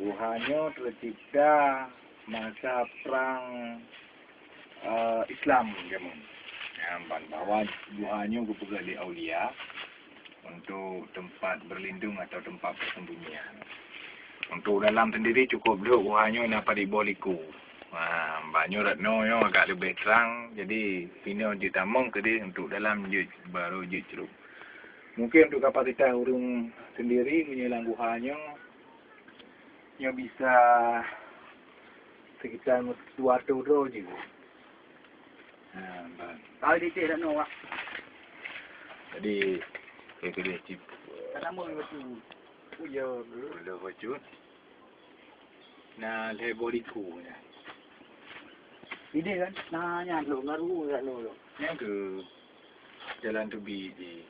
Wuhannya tercipta masa perang Islam zaman. Bahwa Wuhannya berpegang di Aulia untuk tempat berlindung atau tempat persembunyian. Untuk dalam sendiri cukup duduk Wuhannya dapat di boliku. Banyak ratno yang agak lebih terang, jadi pino je tamong ke dia untuk dalam je baru je ceruk. Mungkin untuk kapasitas urung sendiri menyelang Wuhannya yang bisa sekitar 200 ro je. Kalau dicek tak nak. Jadi dia cip. Tak nama betul. Ya, boleh wujud. Nah, le boliku ya. Ini kan nanya lo ngaru tak lo. Yang ke jalan Tubi di